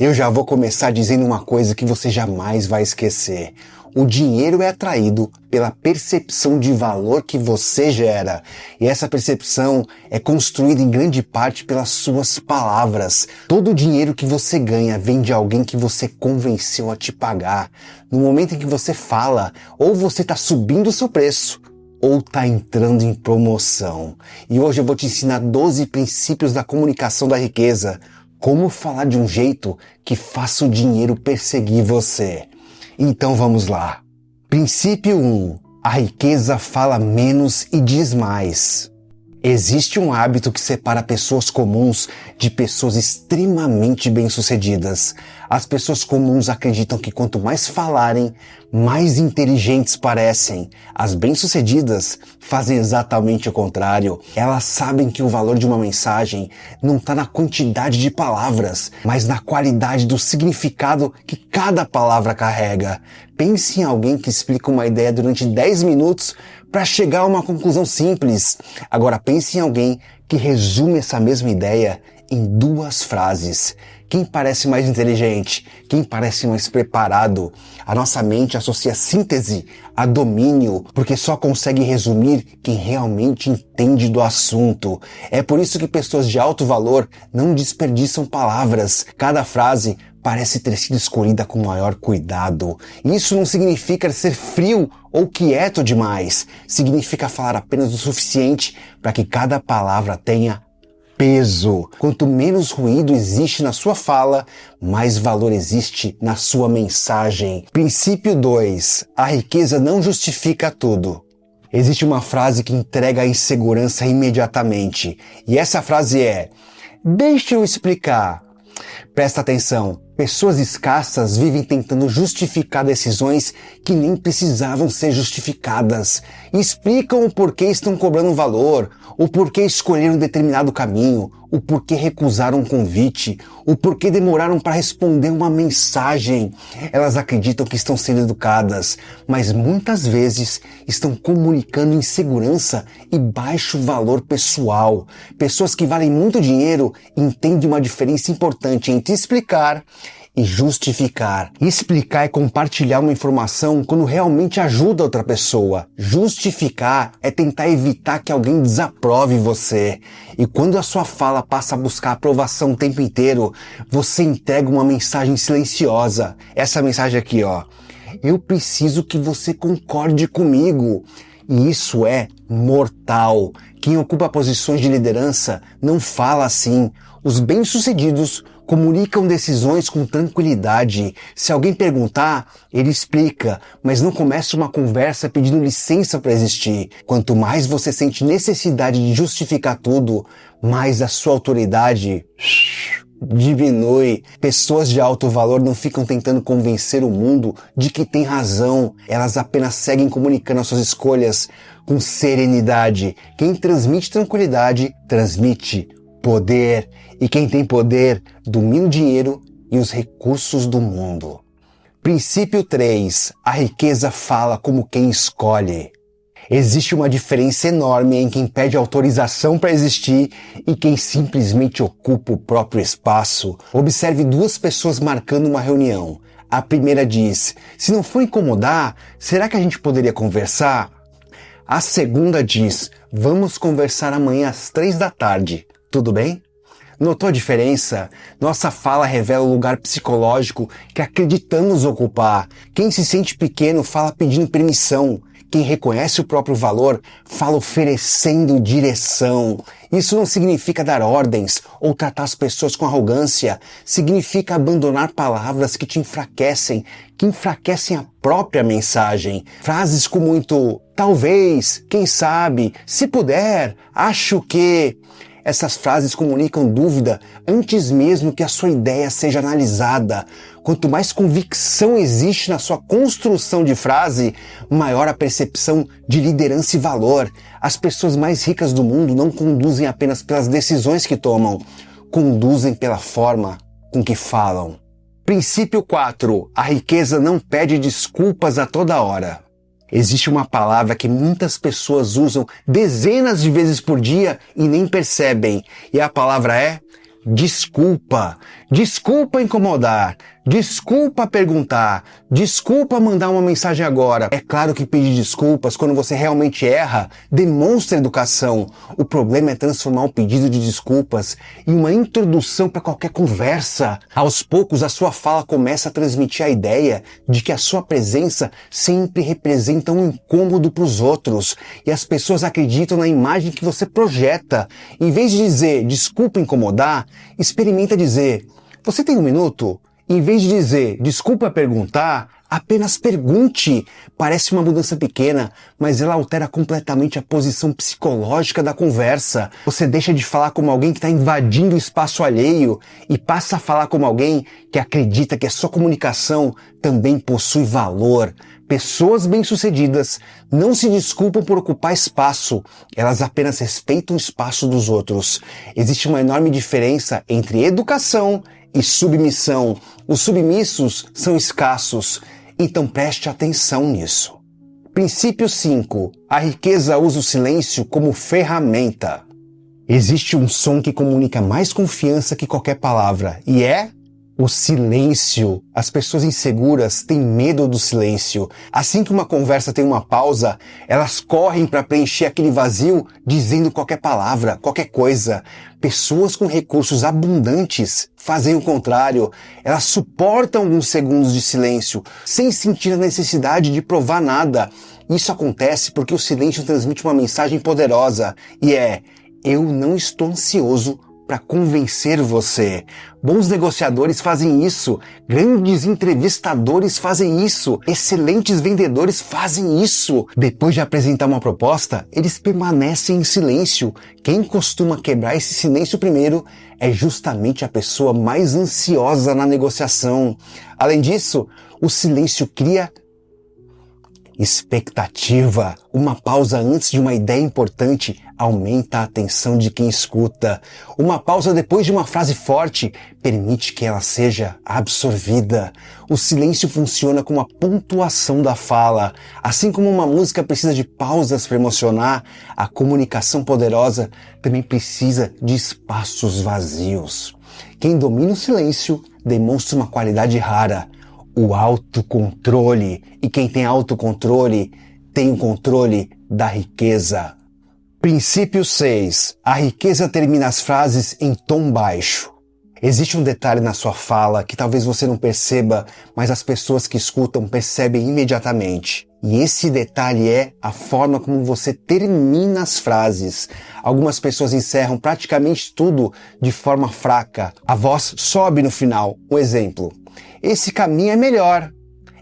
Eu já vou começar dizendo uma coisa que você jamais vai esquecer. O dinheiro é atraído pela percepção de valor que você gera. E essa percepção é construída em grande parte pelas suas palavras. Todo o dinheiro que você ganha vem de alguém que você convenceu a te pagar. No momento em que você fala, ou você está subindo o seu preço, ou está entrando em promoção. E hoje eu vou te ensinar 12 princípios da comunicação da riqueza. Como falar de um jeito que faça o dinheiro perseguir você. Então vamos lá. Princípio 1. A riqueza fala menos e diz mais. Existe um hábito que separa pessoas comuns de pessoas extremamente bem-sucedidas. As pessoas comuns acreditam que quanto mais falarem, mais inteligentes parecem. As bem-sucedidas fazem exatamente o contrário. Elas sabem que o valor de uma mensagem não está na quantidade de palavras, mas na qualidade do significado que cada palavra carrega. Pense em alguém que explica uma ideia durante 10 minutos para chegar a uma conclusão simples. Agora pense em alguém que resume essa mesma ideia em 2 frases. Quem parece mais inteligente? Quem parece mais preparado? A nossa mente associa síntese a domínio, porque só consegue resumir quem realmente entende do assunto. É por isso que pessoas de alto valor não desperdiçam palavras. Cada frase parece ter sido escolhida com maior cuidado. Isso não significa ser frio ou quieto demais. Significa falar apenas o suficiente para que cada palavra tenha peso. Quanto menos ruído existe na sua fala, mais valor existe na sua mensagem. Princípio 2. A riqueza não justifica tudo. Existe uma frase que entrega a insegurança imediatamente. E essa frase é: deixa eu explicar. Presta atenção. Pessoas escassas vivem tentando justificar decisões que nem precisavam ser justificadas. Explicam o porquê estão cobrando valor, o porquê escolheram determinado caminho, o porquê recusaram um convite, o porquê demoraram para responder uma mensagem. Elas acreditam que estão sendo educadas, mas muitas vezes estão comunicando insegurança e baixo valor pessoal. Pessoas que valem muito dinheiro entendem uma diferença importante entre explicar e justificar. Explicar é compartilhar uma informação quando realmente ajuda outra pessoa. Justificar é tentar evitar que alguém desaprove você. E quando a sua fala passa a buscar aprovação o tempo inteiro, você entrega uma mensagem silenciosa. Essa mensagem aqui, ó. Eu preciso que você concorde comigo. E isso é mortal. Quem ocupa posições de liderança não fala assim. Os bem-sucedidos comunicam decisões com tranquilidade. Se alguém perguntar, ele explica, mas não começa uma conversa pedindo licença para existir. Quanto mais você sente necessidade de justificar tudo, mais a sua autoridade diminui. Pessoas de alto valor não ficam tentando convencer o mundo de que tem razão. Elas apenas seguem comunicando as suas escolhas com serenidade. Quem transmite tranquilidade, transmite poder. E quem tem poder, domina o dinheiro e os recursos do mundo. Princípio 3. A riqueza fala como quem escolhe. Existe uma diferença enorme em quem pede autorização para existir e quem simplesmente ocupa o próprio espaço. Observe 2 pessoas marcando uma reunião. A primeira diz: se não for incomodar, será que a gente poderia conversar? A segunda diz: vamos conversar amanhã às 3 da tarde. Tudo bem? Notou a diferença? Nossa fala revela o lugar psicológico que acreditamos ocupar. Quem se sente pequeno fala pedindo permissão. Quem reconhece o próprio valor fala oferecendo direção. Isso não significa dar ordens ou tratar as pessoas com arrogância. Significa abandonar palavras que te enfraquecem, que enfraquecem a própria mensagem. Frases com muito talvez, quem sabe, se puder, acho que. Essas frases comunicam dúvida antes mesmo que a sua ideia seja analisada. Quanto mais convicção existe na sua construção de frase, maior a percepção de liderança e valor. As pessoas mais ricas do mundo não conduzem apenas pelas decisões que tomam, conduzem pela forma com que falam. Princípio 4. A riqueza não pede desculpas a toda hora. Existe uma palavra que muitas pessoas usam dezenas de vezes por dia e nem percebem. E a palavra é desculpa. Desculpa incomodar. Desculpa perguntar. Desculpa mandar uma mensagem agora. É claro que pedir desculpas quando você realmente erra demonstra educação. O problema é transformar o pedido de desculpas em uma introdução para qualquer conversa. Aos poucos, a sua fala começa a transmitir a ideia de que a sua presença sempre representa um incômodo para os outros. E as pessoas acreditam na imagem que você projeta. Em vez de dizer desculpa incomodar, experimenta dizer: você tem um minuto? Em vez de dizer desculpa perguntar, apenas pergunte. Parece uma mudança pequena, mas ela altera completamente a posição psicológica da conversa. Você deixa de falar como alguém que está invadindo o espaço alheio e passa a falar como alguém que acredita que a sua comunicação também possui valor. Pessoas bem-sucedidas não se desculpam por ocupar espaço, elas apenas respeitam o espaço dos outros. Existe uma enorme diferença entre educação e submissão. Os submissos são escassos, então preste atenção nisso. Princípio 5. A riqueza usa o silêncio como ferramenta. Existe um som que comunica mais confiança que qualquer palavra, e é o silêncio. As pessoas inseguras têm medo do silêncio. Assim que uma conversa tem uma pausa, elas correm para preencher aquele vazio dizendo qualquer palavra, qualquer coisa. Pessoas com recursos abundantes fazem o contrário. Elas suportam alguns segundos de silêncio, sem sentir a necessidade de provar nada. Isso acontece porque o silêncio transmite uma mensagem poderosa, e é: eu não estou ansioso para convencer você. Bons negociadores fazem isso, grandes entrevistadores fazem isso, excelentes vendedores fazem isso. Depois de apresentar uma proposta, eles permanecem em silêncio. Quem costuma quebrar esse silêncio primeiro é justamente a pessoa mais ansiosa na negociação. Além disso, o silêncio cria expectativa. Uma pausa antes de uma ideia importante aumenta a atenção de quem escuta. Uma pausa depois de uma frase forte permite que ela seja absorvida. O silêncio funciona como a pontuação da fala. Assim como uma música precisa de pausas para emocionar, a comunicação poderosa também precisa de espaços vazios. Quem domina o silêncio demonstra uma qualidade rara: o autocontrole. E quem tem autocontrole tem o controle da riqueza. Princípio 6. A riqueza termina as frases em tom baixo. Existe um detalhe na sua fala que talvez você não perceba, mas as pessoas que escutam percebem imediatamente. E esse detalhe é a forma como você termina as frases. Algumas pessoas encerram praticamente tudo de forma fraca. A voz sobe no final. Um exemplo: esse caminho é melhor.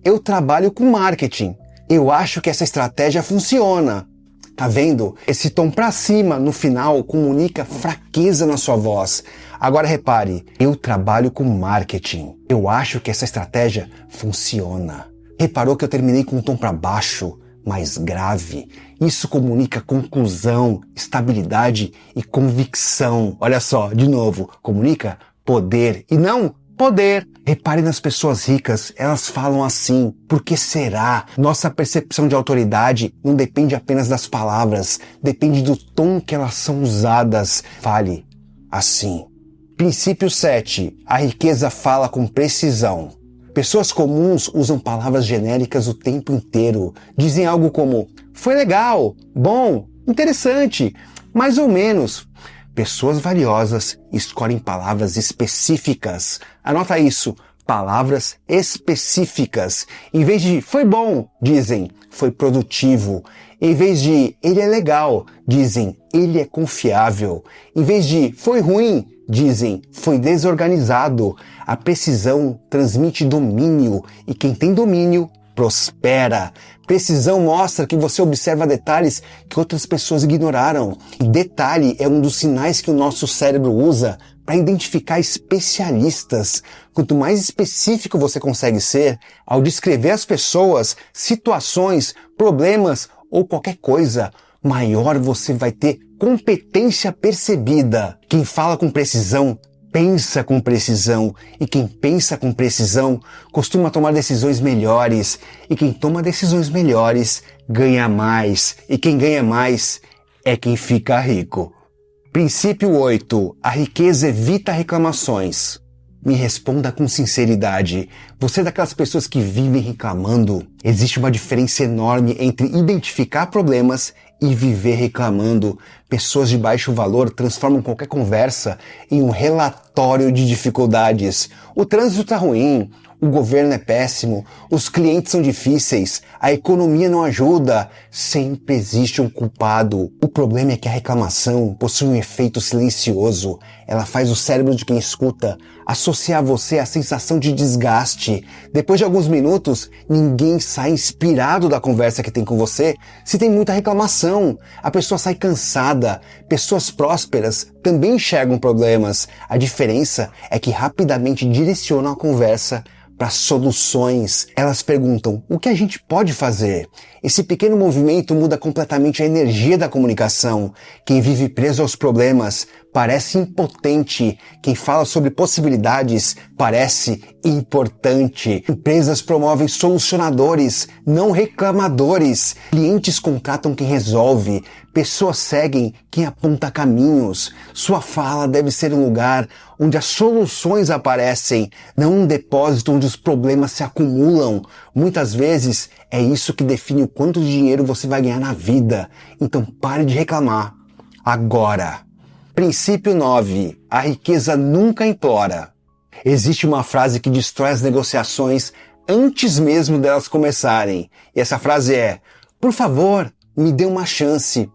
Eu trabalho com marketing. Eu acho que essa estratégia funciona. Tá vendo? Esse tom pra cima no final comunica fraqueza na sua voz. Agora repare: eu trabalho com marketing. Eu acho que essa estratégia funciona. Reparou que eu terminei com um tom para baixo, mais grave? Isso comunica conclusão, estabilidade e convicção. Olha só, de novo, comunica poder e não poder. Repare nas pessoas ricas, elas falam assim. Por que será? Nossa percepção de autoridade não depende apenas das palavras, depende do tom que elas são usadas. Fale assim. Princípio 7. A riqueza fala com precisão. Pessoas comuns usam palavras genéricas o tempo inteiro. Dizem algo como: foi legal, bom, interessante, mais ou menos. Pessoas valiosas escolhem palavras específicas. Anota isso, palavras específicas. Em vez de foi bom, dizem foi produtivo. Em vez de ele é legal, dizem ele é confiável. Em vez de foi ruim, dizem foi desorganizado. A precisão transmite domínio e quem tem domínio prospera. Precisão mostra que você observa detalhes que outras pessoas ignoraram. E detalhe é um dos sinais que o nosso cérebro usa para identificar especialistas. Quanto mais específico você consegue ser ao descrever as pessoas, situações, problemas ou qualquer coisa, maior você vai ter competência percebida. Quem fala com precisão pensa com precisão, e quem pensa com precisão costuma tomar decisões melhores, e quem toma decisões melhores ganha mais, e quem ganha mais é quem fica rico. Princípio 8. A riqueza evita reclamações. Me responda com sinceridade. Você é daquelas pessoas que vivem reclamando? Existe uma diferença enorme entre identificar problemas e viver reclamando. Pessoas de baixo valor transformam qualquer conversa em um relatório de dificuldades. O trânsito está ruim, o governo é péssimo, os clientes são difíceis, a economia não ajuda. Sempre existe um culpado. O problema é que a reclamação possui um efeito silencioso. Ela faz o cérebro de quem escuta associar você à sensação de desgaste. Depois de alguns minutos, ninguém sai inspirado da conversa que tem com você se tem muita reclamação. A pessoa sai cansada. Pessoas prósperas também enxergam problemas. A diferença é que rapidamente direcionam a conversa para soluções. Elas perguntam: o que a gente pode fazer? Esse pequeno movimento muda completamente a energia da comunicação. Quem vive preso aos problemas parece impotente. Quem fala sobre possibilidades parece importante. Empresas promovem solucionadores, não reclamadores. Clientes contratam quem resolve. Pessoas seguem quem aponta caminhos. Sua fala deve ser um lugar onde as soluções aparecem, não um depósito onde os problemas se acumulam. Muitas vezes é isso que define o quanto dinheiro você vai ganhar na vida. Então pare de reclamar. Agora. Princípio 9. A riqueza nunca implora. Existe uma frase que destrói as negociações antes mesmo delas começarem. E essa frase é: por favor, me dê uma chance.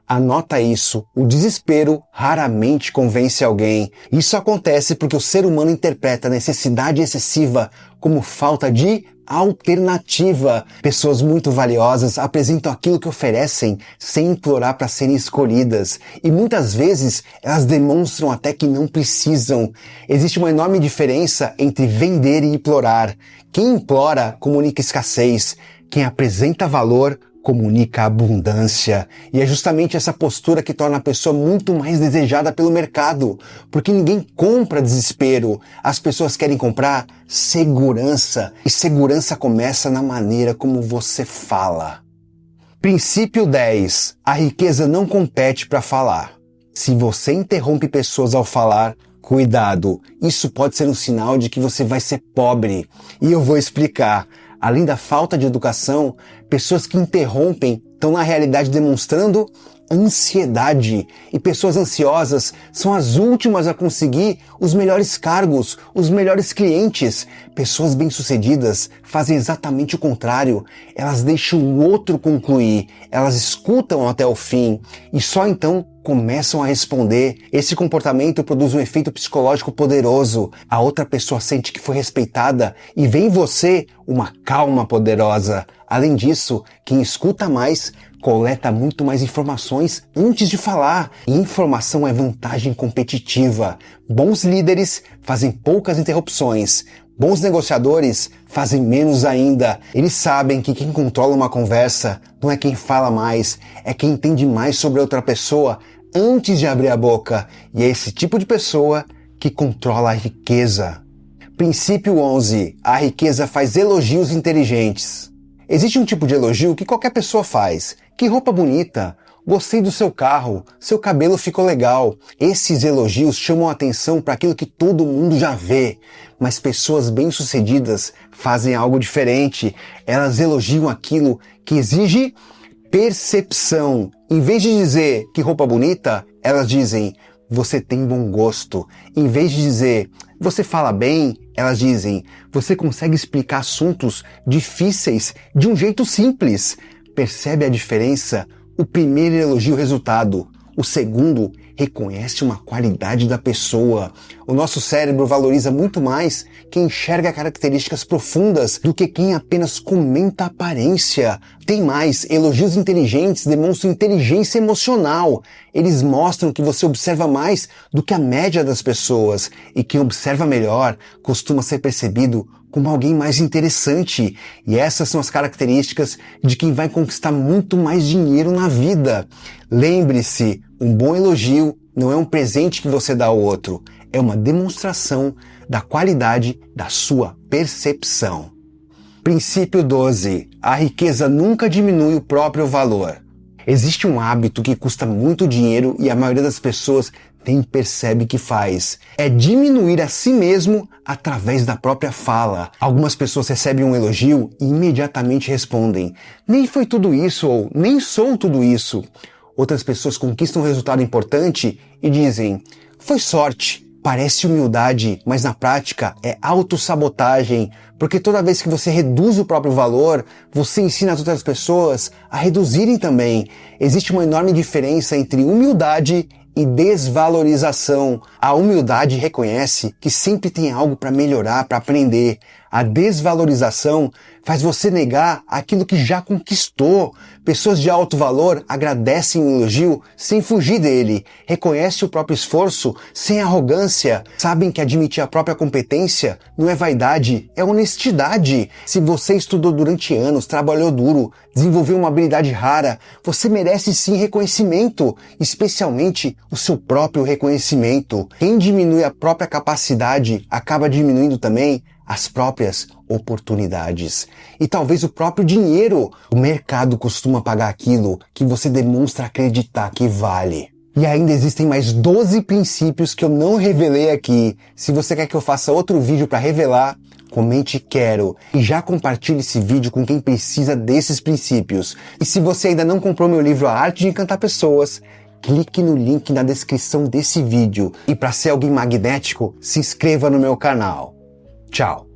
Anota isso. O desespero raramente convence alguém. Isso acontece porque o ser humano interpreta a necessidade excessiva como falta de alternativa. Pessoas muito valiosas apresentam aquilo que oferecem sem implorar para serem escolhidas. E muitas vezes elas demonstram até que não precisam. Existe uma enorme diferença entre vender e implorar. Quem implora comunica escassez. Quem apresenta valor comunica abundância. E é justamente essa postura que torna a pessoa muito mais desejada pelo mercado, porque ninguém compra desespero. As pessoas querem comprar segurança, e segurança começa na maneira como você fala. Princípio 10. A riqueza não compete para falar. Se você interrompe pessoas ao falar, cuidado, isso pode ser um sinal de que você vai ser pobre. E eu vou explicar. Além da falta de educação, pessoas que interrompem estão na realidade demonstrando ansiedade. E pessoas ansiosas são as últimas a conseguir os melhores cargos, os melhores clientes. Pessoas bem-sucedidas fazem exatamente o contrário. Elas deixam o outro concluir, elas escutam até o fim e só então começam a responder. Esse comportamento produz um efeito psicológico poderoso. A outra pessoa sente que foi respeitada e vê em você uma calma poderosa. Além disso, quem escuta mais coleta muito mais informações antes de falar. E informação é vantagem competitiva. Bons líderes fazem poucas interrupções. Bons negociadores fazem menos ainda. Eles sabem que quem controla uma conversa não é quem fala mais, é quem entende mais sobre a outra pessoa antes de abrir a boca. E é esse tipo de pessoa que controla a riqueza. Princípio 11. A riqueza faz elogios inteligentes. Existe um tipo de elogio que qualquer pessoa faz. Que roupa bonita! Gostei do seu carro, seu cabelo ficou legal. Esses elogios chamam a atenção para aquilo que todo mundo já vê. Mas pessoas bem-sucedidas fazem algo diferente. Elas elogiam aquilo que exige percepção. Em vez de dizer que roupa bonita, elas dizem: você tem bom gosto. Em vez de dizer você fala bem, elas dizem: você consegue explicar assuntos difíceis de um jeito simples. Percebe a diferença? O primeiro elogia o resultado. O segundo reconhece uma qualidade da pessoa. O nosso cérebro valoriza muito mais quem enxerga características profundas do que quem apenas comenta a aparência. Tem mais, elogios inteligentes demonstram inteligência emocional. Eles mostram que você observa mais do que a média das pessoas. E quem observa melhor costuma ser percebido como alguém mais interessante. E essas são as características de quem vai conquistar muito mais dinheiro na vida. Lembre-se, um bom elogio não é um presente que você dá ao outro, é uma demonstração da qualidade da sua percepção. Princípio 12. A riqueza nunca diminui o próprio valor. Existe um hábito que custa muito dinheiro e a maioria das pessoas nem percebe que faz. É diminuir a si mesmo através da própria fala. Algumas pessoas recebem um elogio e imediatamente respondem: nem foi tudo isso, ou nem sou tudo isso. Outras pessoas conquistam um resultado importante e dizem: foi sorte. Parece humildade, mas na prática é autossabotagem, porque toda vez que você reduz o próprio valor, você ensina as outras pessoas a reduzirem também. Existe uma enorme diferença entre humildade e desvalorização. A humildade reconhece que sempre tem algo para melhorar, para aprender. A desvalorização faz você negar aquilo que já conquistou. Pessoas de alto valor agradecem o elogio sem fugir dele, reconhecem o próprio esforço sem arrogância, sabem que admitir a própria competência não é vaidade, é honestidade. Se você estudou durante anos, trabalhou duro, desenvolveu uma habilidade rara, você merece sim reconhecimento, especialmente o seu próprio reconhecimento. Quem diminui a própria capacidade acaba diminuindo também as próprias oportunidades. E talvez o próprio dinheiro. O mercado costuma pagar aquilo que você demonstra acreditar que vale. E ainda existem mais 12 princípios que eu não revelei aqui. Se você quer que eu faça outro vídeo para revelar, comente quero. E já compartilhe esse vídeo com quem precisa desses princípios. E se você ainda não comprou meu livro A Arte de Encantar Pessoas, clique no link na descrição desse vídeo. E para ser alguém magnético, se inscreva no meu canal. Tchau!